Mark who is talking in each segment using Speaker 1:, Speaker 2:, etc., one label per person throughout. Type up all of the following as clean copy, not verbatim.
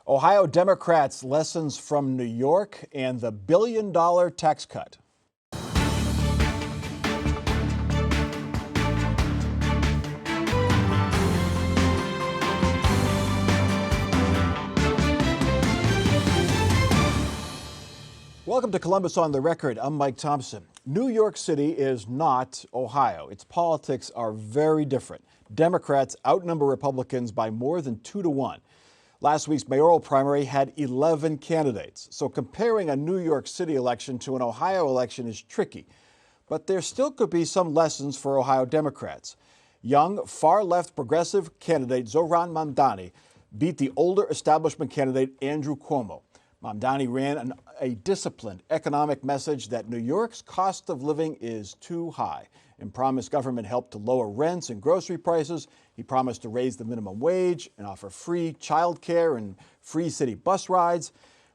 Speaker 1: Ohio Democrats' lessons from New York and the billion-dollar tax cut. Welcome to Columbus on the Record. I'm Mike Thompson. New York City is not Ohio. Its politics are very different. Democrats outnumber Republicans by more than 2-1. Last week's mayoral primary had 11 candidates. So comparing a New York City election to an Ohio election is tricky. But there still could be some lessons for Ohio Democrats. Young, far-left progressive candidate Zohran Mamdani beat the older establishment candidate Andrew Cuomo. Mamdani ran a disciplined economic message that New York's cost of living is too high and promised government help to lower rents and grocery prices. He promised to raise the minimum wage and offer free child care and free city bus rides.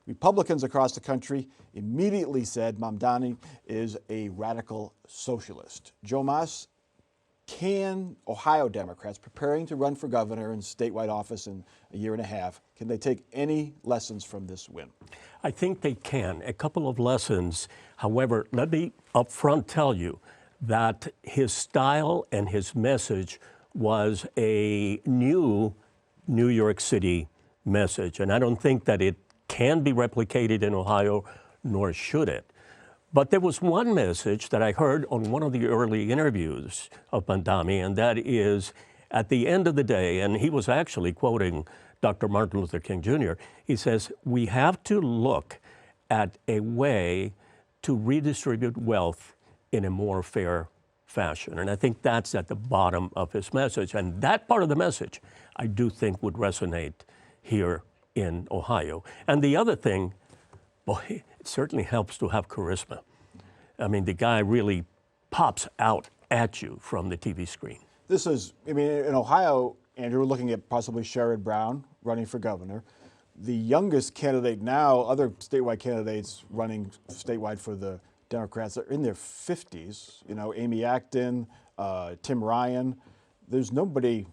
Speaker 1: Republicans across the country immediately said Mamdani is a radical socialist. Joe Mas, can Ohio Democrats preparing to run for governor and statewide office in a year and a half, can they take any lessons from this win?
Speaker 2: I think they can. A couple of lessons. However, let me upfront tell you that his style and his message was a new New York City message. And I don't think that it can be replicated in Ohio, nor should it. But there was one message that I heard on one of the early interviews of Mamdani, and that is, at the end of the day, and he was actually quoting Dr. Martin Luther King Jr., he says, we have to look at a way to redistribute wealth in a more fair fashion. And I think that's at the bottom of his message. And that part of the message, I do think would resonate here in Ohio. And the other thing, boy, it certainly helps to have charisma. I mean, the guy really pops out at you from the TV screen.
Speaker 1: This is, I mean, in Ohio, Andrew, we're looking at possibly Sherrod Brown running for governor. The youngest candidate now, other statewide candidates running statewide for the Democrats are in their 50s. You know, Amy Acton, Tim Ryan. There's nobody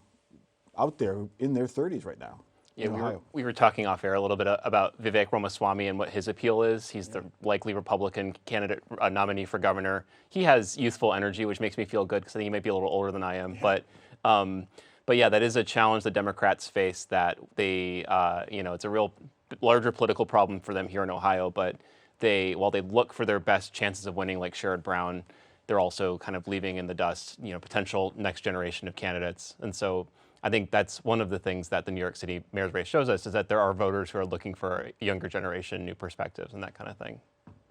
Speaker 1: out there in their 30s right now.
Speaker 3: Yeah, we were talking off air a little bit about Vivek Ramaswamy and what his appeal is. He's the likely Republican candidate nominee for governor. He has youthful energy, which makes me feel good because I think he might be a little older than I am. Yeah. But yeah, that is a challenge the Democrats face. That they, it's a real larger political problem for them here in Ohio. But while they look for their best chances of winning, like Sherrod Brown, they're also kind of leaving in the dust, potential next generation of candidates. And so I think that's one of the things that the New York City mayor's race shows us, is that there are voters who are looking for a younger generation, new perspectives, and that kind of thing.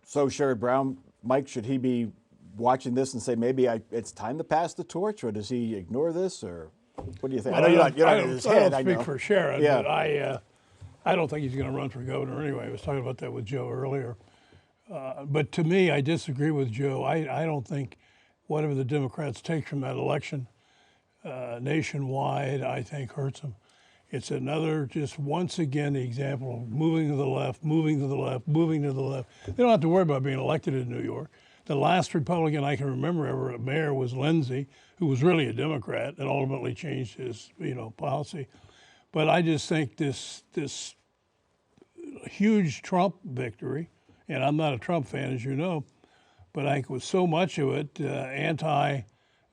Speaker 1: So Sherrod Brown, Mike, should he be watching this and say, maybe it's time to pass the torch, or does he ignore this, or what do you think?
Speaker 4: Well,
Speaker 1: I know you're not in his head.
Speaker 4: I don't speak for Sherrod,
Speaker 1: yeah.
Speaker 4: But I don't think he's going to run for governor anyway. I was talking about that with Joe earlier. But to me, I disagree with Joe. I don't think whatever the Democrats take from that election nationwide, I think hurts them. It's another, just once again, the example of moving to the left, moving to the left, moving to the left. They don't have to worry about being elected in New York. The last Republican I can remember ever a mayor was Lindsay, who was really a Democrat and ultimately changed his, policy. But I just think this huge Trump victory, and I'm not a Trump fan, as you know, but I think with so much of it,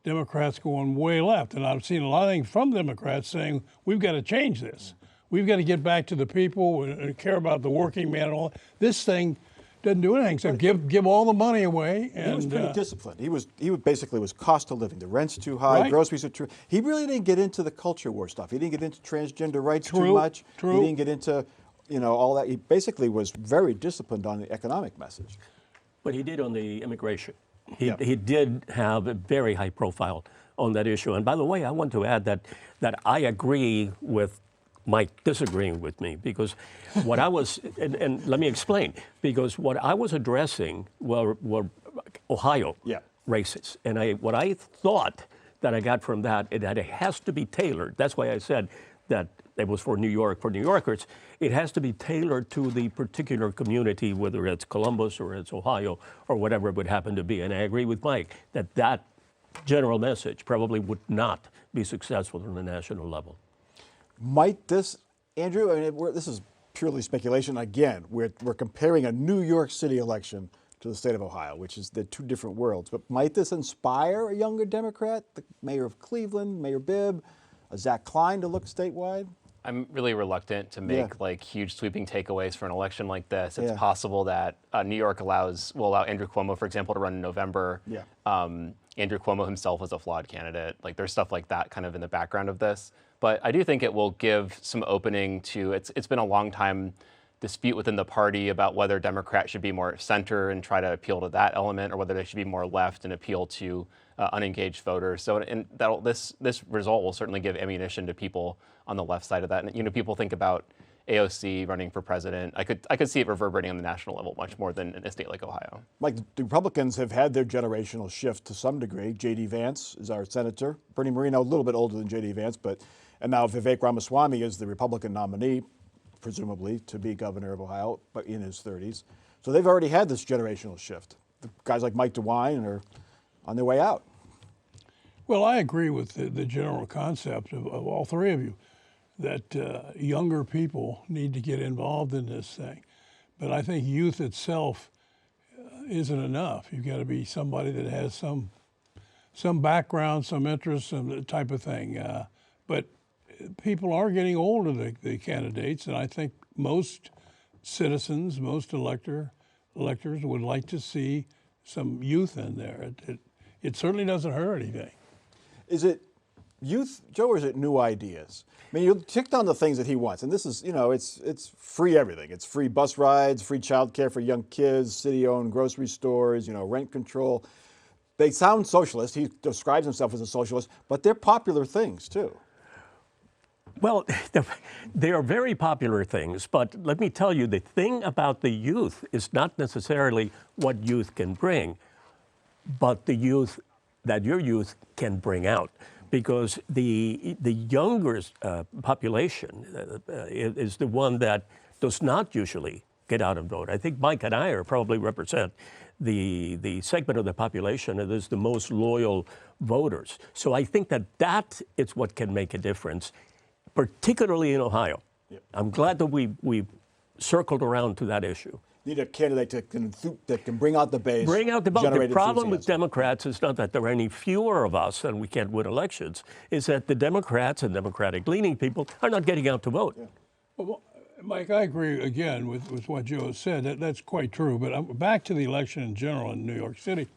Speaker 4: Democrats going way left. And I've seen a lot of things from Democrats saying, we've got to change this. We've got to get back to the people and care about the working man and all. This thing doesn't do anything except give all the money away. And
Speaker 1: he was pretty disciplined. He basically was cost of living. The rent's too high,
Speaker 4: right.
Speaker 1: Groceries are too. He really didn't get into the culture war stuff. He didn't get into transgender rights
Speaker 4: True.
Speaker 1: too much.
Speaker 4: True.
Speaker 1: He didn't get into, all that. He basically was very disciplined on the economic message.
Speaker 2: But he did on the immigration. He did have a very high profile on that issue. And by the way, I want to add that I agree with Mike disagreeing with me, because what I was, and let me explain, because what I was addressing were Ohio races. And what I thought that I got from that it has to be tailored. That's why I said that it was for New York, for New Yorkers. It has to be tailored to the particular community, whether it's Columbus or it's Ohio or whatever it would happen to be. And I agree with Mike that general message probably would not be successful on the national level.
Speaker 1: Might this, Andrew, this is purely speculation. Again, we're comparing a New York City election to the state of Ohio, which is the two different worlds. But might this inspire a younger Democrat, the mayor of Cleveland, Mayor Bibb, Zach Klein, to look statewide?
Speaker 3: I'm really reluctant to make
Speaker 1: Yeah.
Speaker 3: like huge sweeping takeaways for an election like this. It's
Speaker 1: Yeah.
Speaker 3: possible that New York will allow Andrew Cuomo, for example, to run in November.
Speaker 1: Yeah.
Speaker 3: Andrew Cuomo himself was a flawed candidate. Like there's stuff like that kind of in the background of this. But I do think it will give some opening to it's been a long time dispute within the party about whether Democrats should be more center and try to appeal to that element, or whether they should be more left and appeal to unengaged voters. So, and this result will certainly give ammunition to people on the left side of that. And people think about AOC running for president. I could see it reverberating on the national level much more than in a state like Ohio.
Speaker 1: Mike, the Republicans have had their generational shift to some degree. J.D. Vance is our senator. Bernie Moreno, a little bit older than J.D. Vance, and now Vivek Ramaswamy is the Republican nominee, presumably to be governor of Ohio, but in his 30s. So they've already had this generational shift. The guys like Mike DeWine are on their way out.
Speaker 4: Well, I agree with the general concept of all three of you, that younger people need to get involved in this thing. But I think youth itself isn't enough. You've got to be somebody that has some background, some interest, some type of thing. But people are getting older, the candidates, and I think most citizens, most electors would like to see some youth in there. It certainly doesn't hurt anything.
Speaker 1: Is it youth, Joe, or is it new ideas? I mean, you tick down the things that he wants, and this is, it's free everything. It's free bus rides, free childcare for young kids, city-owned grocery stores, rent control. They sound socialist. He describes himself as a socialist, but they're popular things, too.
Speaker 2: Well, they are very popular things, but let me tell you, the thing about the youth is not necessarily what youth can bring, but the youth that your youth can bring out. Because the younger population is the one that does not usually get out and vote. I think Mike and I probably represent the segment of the population that is the most loyal voters. So I think that is what can make a difference, particularly in Ohio.
Speaker 1: Yep.
Speaker 2: I'm glad that we circled around to that issue.
Speaker 1: Need a candidate that can bring out the base.
Speaker 2: Bring out the vote. The problem with
Speaker 1: enthusiasm.
Speaker 2: Democrats is not that there are any fewer of us and we can't win elections. Is that the Democrats and Democratic-leaning people are not getting out to vote.
Speaker 1: Yeah.
Speaker 4: Well, Mike, I agree again with what Joe said. That's quite true. But back to the election in general in New York City.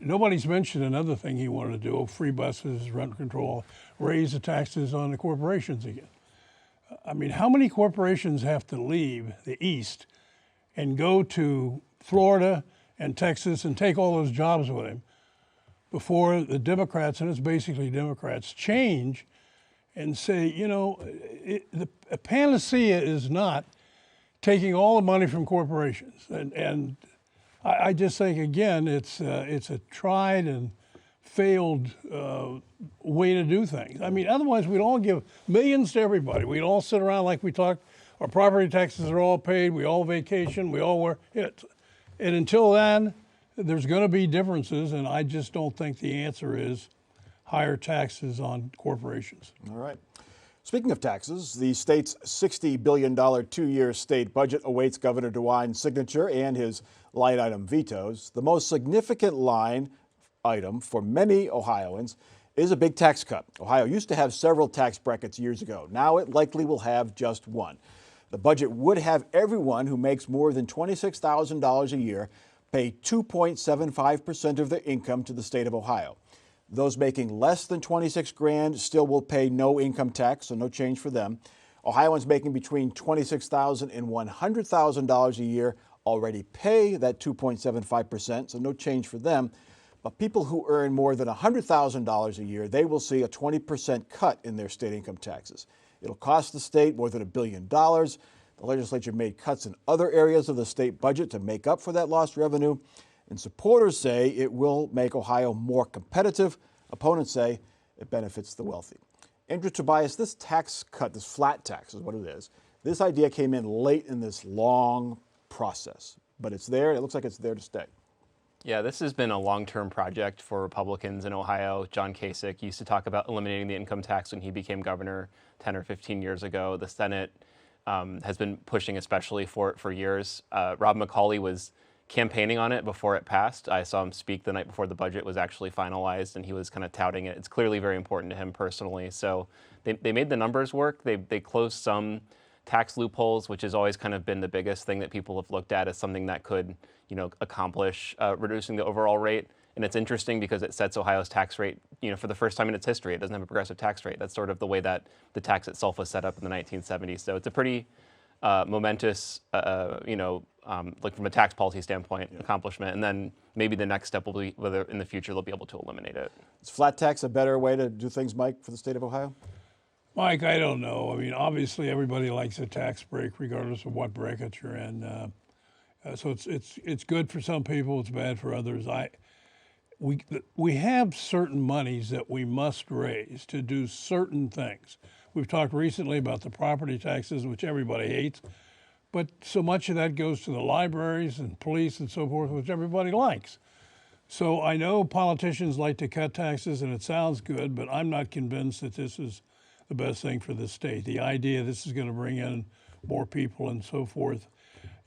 Speaker 4: Nobody's mentioned another thing he wanted to do: free buses, rent control, raise the taxes on the corporations again. I mean, how many corporations have to leave the East and go to Florida and Texas and take all those jobs with him before the Democrats, and it's basically Democrats, change and say, a panacea is not taking all the money from corporations. And I just think, again, it's a tried and failed way to do things. I mean, otherwise we'd all give millions to everybody. We'd all sit around like we talked. Our property taxes are all paid. We all vacation. We all wear it. And until then, there's going to be differences. And I just don't think the answer is higher taxes on corporations.
Speaker 1: All right. Speaking of taxes, the state's $60 billion two-year state budget awaits Governor DeWine's signature and his line item vetoes. The most significant line item for many Ohioans is a big tax cut. Ohio used to have several tax brackets years ago. Now it likely will have just one. The budget would have everyone who makes more than $26,000 a year pay 2.75% of their income to the state of Ohio. Those making less than 26 grand still will pay no income tax, so no change for them. Ohioans making between $26,000 and $100,000 a year already pay that 2.75%, so no change for them. But people who earn more than $100,000 a year, they will see a 20% cut in their state income taxes. It'll cost the state more than $1 billion. The legislature made cuts in other areas of the state budget to make up for that lost revenue. And supporters say it will make Ohio more competitive. Opponents say it benefits the wealthy. Andrew Tobias, this tax cut, this flat tax is what it is. This idea came in late in this long process, but it's there. It looks like it's there to stay.
Speaker 3: Yeah, this has been a long-term project for Republicans in Ohio. John Kasich used to talk about eliminating the income tax when he became governor 10 or 15 years ago. The Senate has been pushing especially for years. Rob McCauley was campaigning on it before it passed. I saw him speak the night before the budget was actually finalized, and he was kind of touting it. It's clearly very important to him personally. So they made the numbers work. They closed some tax loopholes, which has always kind of been the biggest thing that people have looked at as something that could, accomplish reducing the overall rate. And it's interesting because it sets Ohio's tax rate, for the first time in its history. It doesn't have a progressive tax rate. That's sort of the way that the tax itself was set up in the 1970s. So it's a pretty momentous, like from a tax policy standpoint, accomplishment. And then maybe the next step will be whether in the future they'll be able to eliminate it.
Speaker 1: Is flat tax a better way to do things, Mike, for the state of Ohio?
Speaker 4: Mike, I don't know. I mean, obviously everybody likes a tax break regardless of what bracket you're in. So it's good for some people, it's bad for others. We have certain monies that we must raise to do certain things. We've talked recently about the property taxes, which everybody hates, but so much of that goes to the libraries and police and so forth, which everybody likes. So I know politicians like to cut taxes, and it sounds good, but I'm not convinced that this is the best thing for the state. The idea this is going to bring in more people and so forth.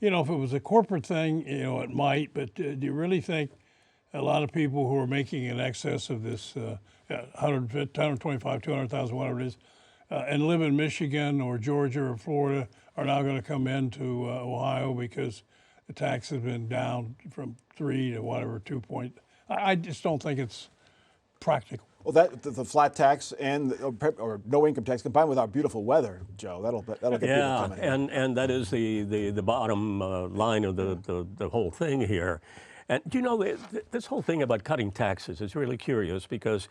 Speaker 4: If it was a corporate thing, it might, but do you really think a lot of people who are making in excess of this 125, 200,000, whatever it is, and live in Michigan or Georgia or Florida are now going to come into Ohio because the tax has been down from 3 to whatever 2 point? I just don't think it's practical.
Speaker 1: Well, the flat tax and or no income tax combined with our beautiful weather, Joe, that'll get people coming in.
Speaker 2: and that is the bottom line of the whole thing here. And this whole thing about cutting taxes is really curious because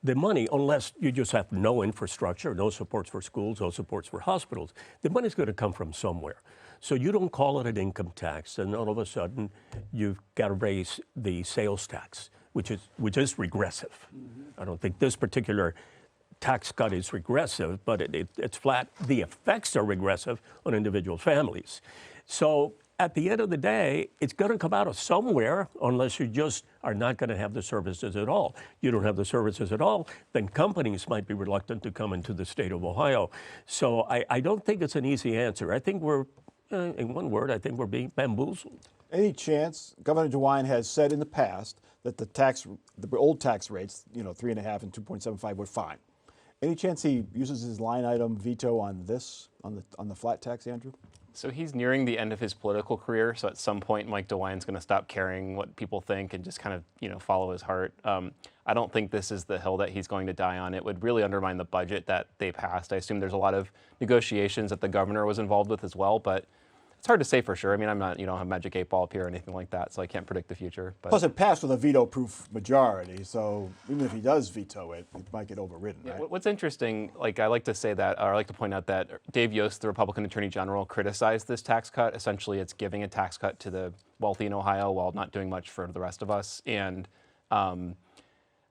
Speaker 2: the money, unless you just have no infrastructure, no supports for schools, no supports for hospitals, the money's going to come from somewhere. So you don't call it an income tax, and all of a sudden you've got to raise the sales tax, which is regressive. I don't think this particular tax cut is regressive, but it's flat. The effects are regressive on individual families. So at the end of the day, it's going to come out of somewhere unless you just are not going to have the services at all. You don't have the services at all, then companies might be reluctant to come into the state of Ohio. So I don't think it's an easy answer. I think we're, in one word, I think we're being bamboozled.
Speaker 1: Any chance, Governor DeWine has said in the past that the old tax rates, 3.5 and 2.75 were fine. Any chance he uses his line item veto on this, on the flat tax, Andrew?
Speaker 3: So he's nearing the end of his political career. So at some point, Mike DeWine's going to stop caring what people think and just kind of, follow his heart. I don't think this is the hill that he's going to die on. It would really undermine the budget that they passed. I assume there's a lot of negotiations that the governor was involved with as well, but it's hard to say for sure. I mean, I'm not, don't have Magic 8 Ball up here or anything like that, so I can't predict the future. But
Speaker 1: plus, it passed with a veto-proof majority, so even if he does veto it, it might get overridden, right?
Speaker 3: What's interesting, I like to say that, or I like to point out that Dave Yost, the Republican Attorney General, criticized this tax cut. Essentially, it's giving a tax cut to the wealthy in Ohio while not doing much for the rest of us. And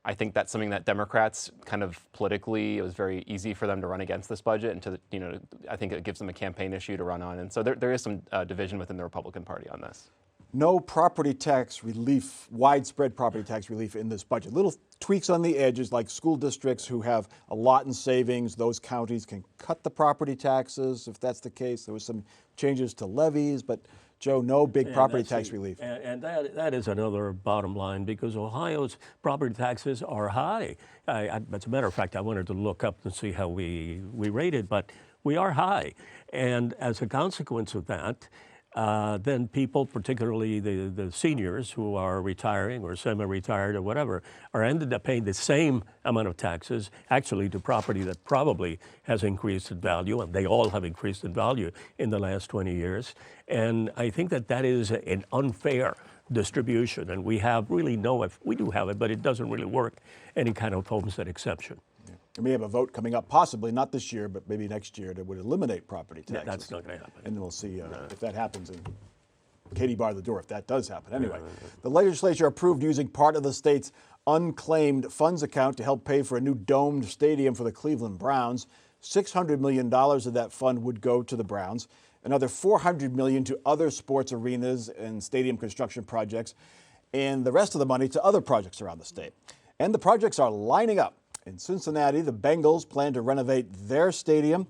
Speaker 3: I think that's something that Democrats kind of politically, it was very easy for them to run against this budget, and I think it gives them a campaign issue to run on. And so there is some division within the Republican Party on this.
Speaker 1: No property tax relief, widespread property tax relief in this budget. Little tweaks on the edges, like school districts who have a lot in savings, those counties can cut the property taxes if that's the case. There was some changes to levies, but Joe, no big property tax relief.
Speaker 2: And that is another bottom line because Ohio's property taxes are high. As a matter of fact, I wanted to look up and see how we rated, but we are high. And as a consequence of that, then people, particularly the seniors who are retiring or semi-retired or whatever, are ended up paying the same amount of taxes, actually to property that probably has increased in value, and they all have increased in value in the last 20 years. And I think that is an unfair distribution, and we have really we do have it, but it doesn't really work, any kind of homestead exception.
Speaker 1: We may have a vote coming up, possibly not this year, but maybe next year, that would eliminate property taxes.
Speaker 2: Yeah, that's not going to happen.
Speaker 1: And then we'll see if that happens. And Katie barred the door if that does happen. Anyway, the legislature approved using part of the state's unclaimed funds account to help pay for a new domed stadium for the Cleveland Browns. $600 million of that fund would go to the Browns. Another $400 million to other sports arenas and stadium construction projects, and the rest of the money to other projects around the state. And the projects are lining up. In Cincinnati, the Bengals plan to renovate their stadium.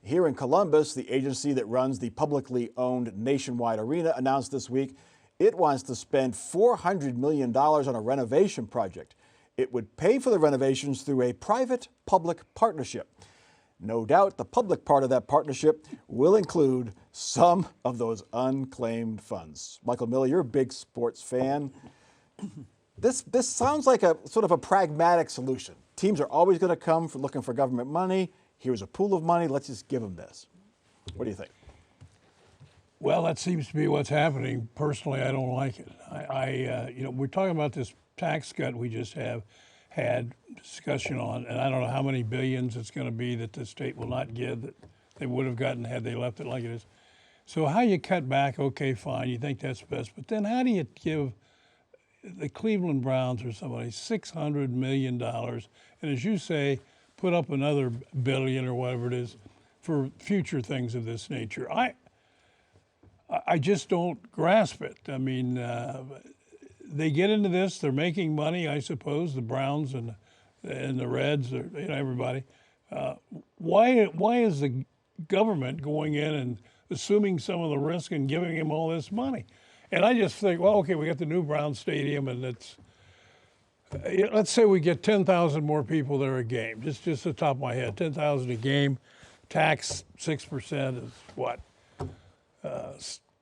Speaker 1: Here in Columbus, the agency that runs the publicly owned Nationwide Arena announced this week it wants to spend $400 million on a renovation project. It would pay for the renovations through a private-public partnership. No doubt the public part of that partnership will include some of those unclaimed funds. Michael Miller, you're a big sports fan. This sounds like a sort of a pragmatic solution. Teams are always going to come for looking for government money. Here's a pool of money. Let's just give them this. What do you think?
Speaker 4: Well, that seems to be what's happening. Personally, I don't like it. We're talking about this tax cut we just had discussion on, and I don't know how many billions it's going to be that the state will not give that they would have gotten had they left it like it is. So how you cut back, okay, fine, you think that's best, but then how do you give the Cleveland Browns or somebody $600 million, and as you say, put up another billion or whatever it is for future things of this nature? I just don't grasp it. I mean, they get into this, they're making money, I suppose, the Browns and the Reds, or, everybody. Why is the government going in and assuming some of the risk and giving him all this money? And I just think, well, okay, we got the new Brown Stadium, and let's say we get 10,000 more people there a game. Just the top of my head, 10,000 a game, tax 6% is what?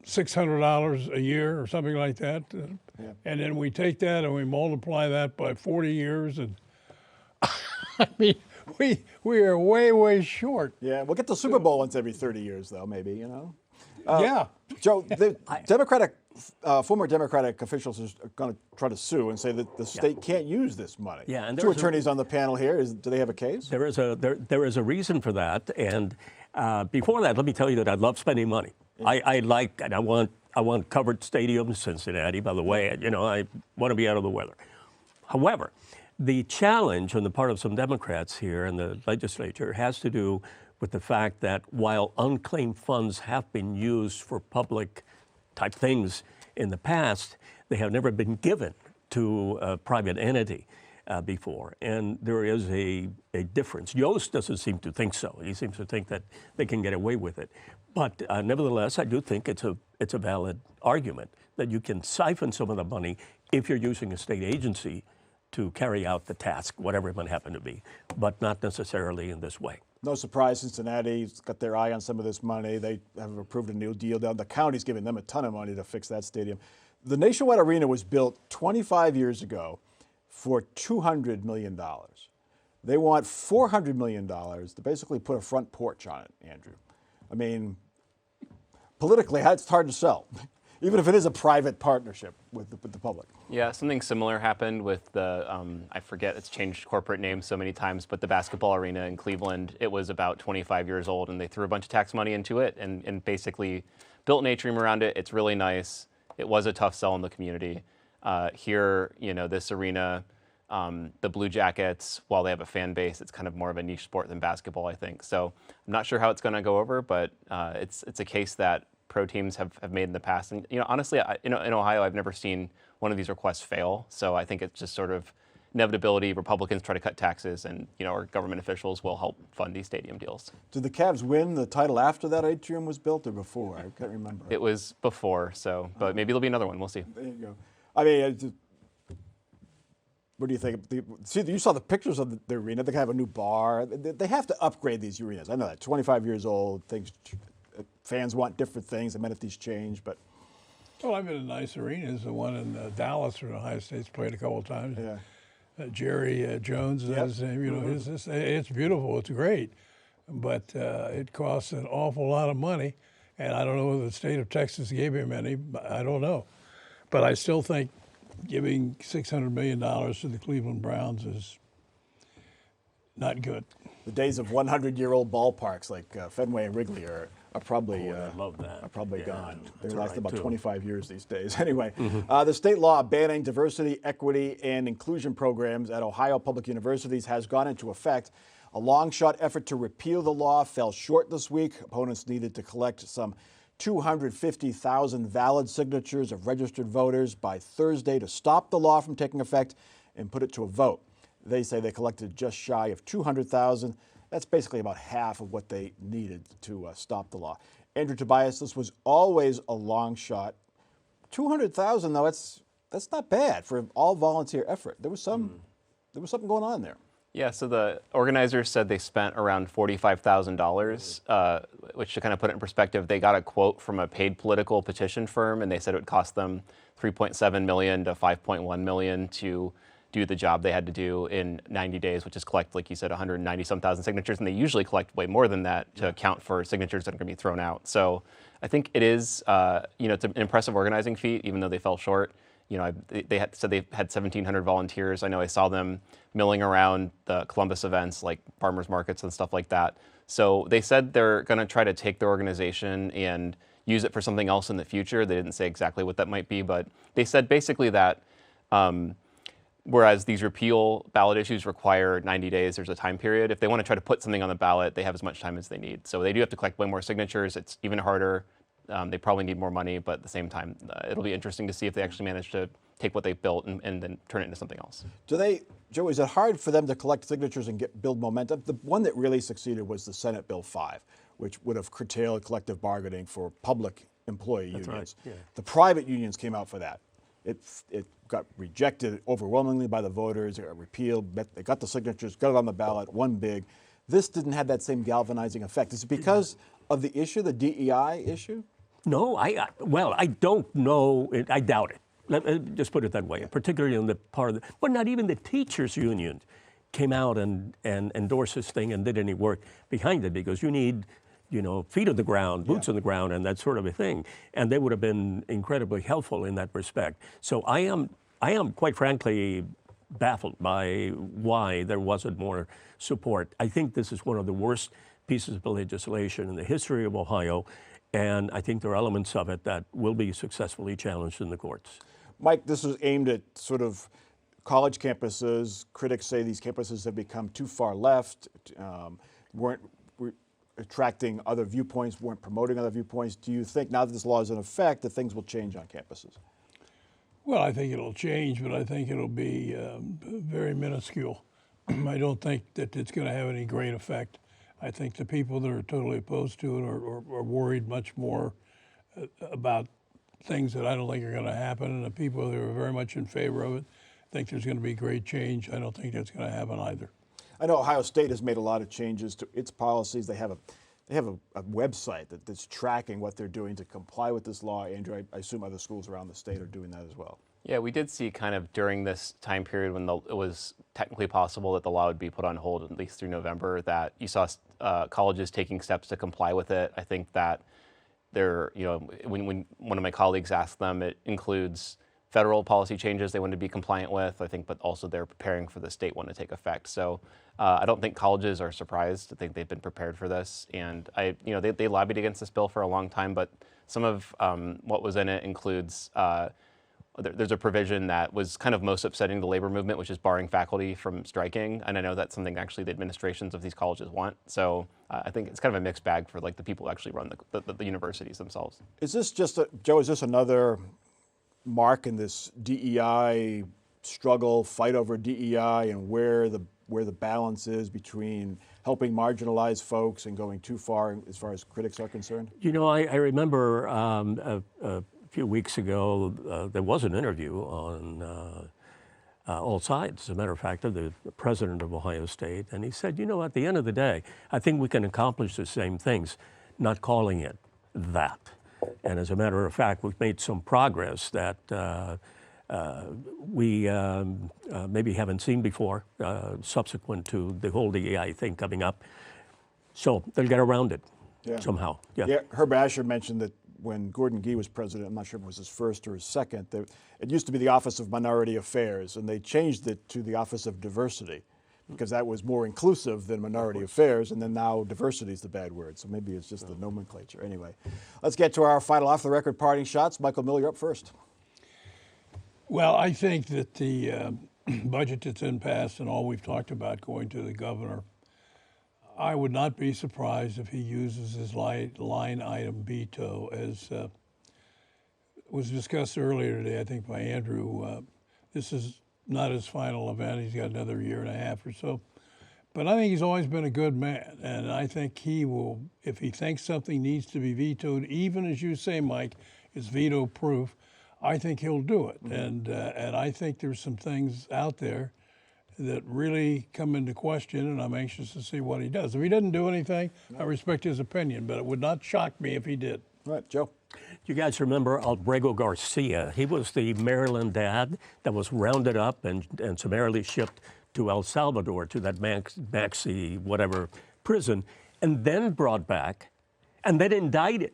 Speaker 4: $600 a year or something like that.
Speaker 1: Yeah.
Speaker 4: And then we take that and we multiply that by 40 years. And I mean, we are way, way short.
Speaker 1: Yeah, we'll get the Super Bowl once every 30 years, though, maybe,
Speaker 4: Yeah.
Speaker 1: Joe, the former Democratic officials are going to try to sue and say that the state can't use this money.
Speaker 2: Yeah, and
Speaker 1: two attorneys on the panel here. Do they have a case?
Speaker 2: There is a reason for that. And before that, let me tell you that I love spending money. I like, and I want covered stadiums in Cincinnati, by the way. I want to be out of the weather. However, the challenge on the part of some Democrats here in the legislature has to do with the fact that while unclaimed funds have been used for public type things in the past, they have never been given to a private entity before. And there is a difference. Yost doesn't seem to think so. He seems to think that they can get away with it. But nevertheless, I do think it's a valid argument that you can siphon some of the money if you're using a state agency to carry out the task, whatever it might happen to be, but not necessarily in this way.
Speaker 1: No surprise, Cincinnati's got their eye on some of this money. They have approved a new deal down. The county's giving them a ton of money to fix that stadium. The Nationwide Arena was built 25 years ago for $200 million. They want $400 million to basically put a front porch on it, Andrew. I mean, politically, it's hard to sell, even if it is a private partnership with the public.
Speaker 3: Yeah, something similar happened with the, I forget, it's changed corporate names so many times, but the basketball arena in Cleveland, it was about 25 years old, and they threw a bunch of tax money into it and basically built an atrium around it. It's really nice. It was a tough sell in the community. Here, this arena, the Blue Jackets, while they have a fan base, it's kind of more of a niche sport than basketball, I think. So I'm not sure how it's going to go over, but it's a case that pro teams have made in the past. And honestly, in Ohio, I've never seen one of these requests fail. So I think it's just sort of inevitability. Republicans try to cut taxes, and our government officials will help fund these stadium deals.
Speaker 1: Did the Cavs win the title after that atrium was built or before? I can't remember.
Speaker 3: It was before, but maybe there'll be another one. We'll see.
Speaker 1: There you go. I mean, what do you think? You saw the pictures of the arena. They have a new bar. They have to upgrade these arenas. I know that. 25 years old. Fans want different things. Amenities change, but.
Speaker 4: Well, I've been in nice arenas. The one in Dallas or Ohio State's played a couple of times.
Speaker 1: Yeah.
Speaker 4: Jerry Jones is his name. It's beautiful. It's great, but it costs an awful lot of money, and I don't know whether the state of Texas gave him any. I don't know, but I still think giving $600 million to the Cleveland Browns is not good.
Speaker 1: The days of 100-year-old ballparks like Fenway and Wrigley are probably
Speaker 2: I love that.
Speaker 1: Are probably gone. They
Speaker 2: that's
Speaker 1: last
Speaker 2: right,
Speaker 1: about
Speaker 2: too.
Speaker 1: 25 years these days. Anyway, the state law banning diversity, equity, and inclusion programs at Ohio public universities has gone into effect. A long-shot effort to repeal the law fell short this week. Opponents needed to collect some 250,000 valid signatures of registered voters by Thursday to stop the law from taking effect and put it to a vote. They say they collected just shy of 200,000. That's basically about half of what they needed to stop the law. Andrew Tobias, this was always a long shot. 200,000, though, that's not bad for all volunteer effort. There was something going on there.
Speaker 3: Yeah, so the organizers said they spent around $45,000, which, to kind of put it in perspective, they got a quote from a paid political petition firm, and they said it would cost them $3.7 million to $5.1 million to do the job they had to do in 90 days, which is collect, like you said, 190-some thousand signatures, and they usually collect way more than that to account for signatures that are going to be thrown out. So I think it is, it's an impressive organizing feat, even though they fell short. They had 1,700 volunteers. I know I saw them milling around the Columbus events like farmers markets and stuff like that. So they said they're going to try to take their organization and use it for something else in the future. They didn't say exactly what that might be, but they said basically that whereas these repeal ballot issues require 90 days, there's a time period. If they want to try to put something on the ballot, they have as much time as they need. So they do have to collect way more signatures. It's even harder. They probably need more money, but at the same time, it'll be interesting to see if they actually manage to take what they've built and then turn it into something else.
Speaker 1: Joe, is it hard for them to collect signatures and build momentum? The one that really succeeded was the Senate Bill 5, which would have curtailed collective bargaining for public employee unions.
Speaker 2: right, yeah.
Speaker 1: The private unions came out for that. It got rejected overwhelmingly by the voters. It got repealed. They got the signatures, got it on the ballot, won big. This didn't have that same galvanizing effect. Is it because of the issue, the DEI issue?
Speaker 2: No, I don't know. I doubt it. Just put it that way. Particularly in the part of but not even the teachers' union came out and endorsed this thing and did any work behind it, because you need, feet on the ground, boots on the ground, and that sort of a thing. And they would have been incredibly helpful in that respect. So I am quite frankly baffled by why there wasn't more support. I think this is one of the worst pieces of legislation in the history of Ohio. And I think there are elements of it that will be successfully challenged in the courts.
Speaker 1: Mike, this is aimed at sort of college campuses. Critics say these campuses have become too far left, weren't attracting other viewpoints, weren't promoting other viewpoints. Do you think now that this law is in effect that things will change on campuses?
Speaker 4: Well, I think it'll change, but I think it'll be very minuscule. I don't think that it's going to have any great effect. I think the people that are totally opposed to it are worried much more about things that I don't think are going to happen, and the people that are very much in favor of it think there's going to be great change. I don't think that's going to happen either.
Speaker 1: I know Ohio State has made a lot of changes to its policies. They have a website that's tracking what they're doing to comply with this law. Andrew, I assume other schools around the state are doing that as well.
Speaker 3: Yeah, we did see kind of during this time period when it was technically possible that the law would be put on hold at least through November, that you saw colleges taking steps to comply with it. I think that when one of my colleagues asked them, it includes federal policy changes they want to be compliant with, I think, but also they're preparing for the state one to take effect. So I don't think colleges are surprised. I think they've been prepared for this. And they lobbied against this bill for a long time, but some of what was in it includes there's a provision that was kind of most upsetting the labor movement, which is barring faculty from striking. And I know that's something actually the administrations of these colleges want. So I think it's kind of a mixed bag for like the people who actually run the universities themselves.
Speaker 1: Is this just, Joe, is this another mark in this DEI struggle, fight over DEI, and where the balance is between helping marginalized folks and going too far as critics are concerned?
Speaker 2: I remember a few weeks ago, there was an interview on all sides, as a matter of fact, of the president of Ohio State, and he said, at the end of the day, I think we can accomplish the same things, not calling it that. And as a matter of fact, we've made some progress that we maybe haven't seen before, subsequent to the whole DEI thing coming up. So they'll get around it somehow.
Speaker 1: Yeah, Herb Asher mentioned that when Gordon Gee was president, I'm not sure if it was his first or his second, it used to be the Office of Minority Affairs, and they changed it to the Office of Diversity because that was more inclusive than Minority Affairs, and then now diversity is the bad word, so maybe it's just the nomenclature. Anyway, let's get to our final off-the-record parting shots. Michael Miller, you're up first.
Speaker 4: Well, I think that the budget that's in passed and all we've talked about going to the governor, I would not be surprised if he uses his line item veto, as was discussed earlier today, I think, by Andrew. This is not his final event. He's got another year and a half or so. But I think he's always been a good man, and I think he will, if he thinks something needs to be vetoed, even as you say, Mike, is veto proof, I think he'll do it. And I think there's some things out there that really come into question, and I'm anxious to see what he does. If he doesn't do anything, I respect his opinion, but it would not shock me if he did.
Speaker 1: All right, Joe.
Speaker 2: You guys remember Albrego Garcia? He was the Maryland dad that was rounded up and summarily shipped to El Salvador, to that Maxi whatever prison, and then brought back and then indicted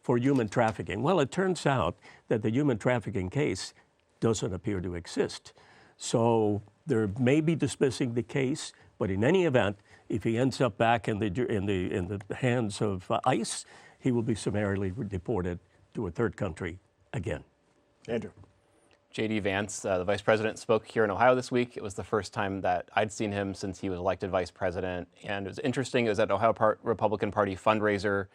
Speaker 2: for human trafficking. Well, it turns out that the human trafficking case doesn't appear to exist. So there may be dismissing the case, but in any event, if he ends up back in the hands of ICE, he will be summarily deported to a third country again.
Speaker 1: Andrew.
Speaker 3: J.D. Vance, the vice president, spoke here in Ohio this week. It was the first time that I'd seen him since he was elected vice president. And it was interesting. It was at Ohio Republican Party fundraiser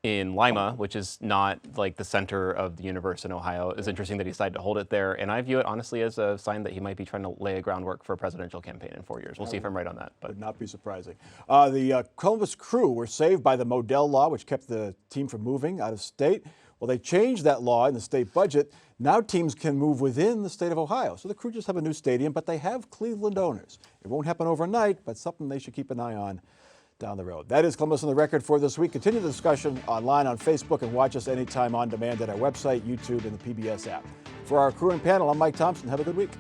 Speaker 3: in Lima, which is not like the center of the universe in Ohio. It was interesting that he decided to hold it there. And I view it honestly as a sign that he might be trying to lay a groundwork for a presidential campaign in 4 years. We'll see if I'm right on that. But
Speaker 1: Would not be surprising. The Columbus Crew were saved by the Modell law, which kept the team from moving out of state. Well, they changed that law in the state budget. Now teams can move within the state of Ohio. So the Crew just have a new stadium, but they have Cleveland owners. It won't happen overnight, but something they should keep an eye on down the road. That is Columbus on the Record for this week. Continue the discussion online on Facebook and watch us anytime on demand at our website, YouTube, and the PBS app. For our crew and panel, I'm Mike Thompson. Have a good week.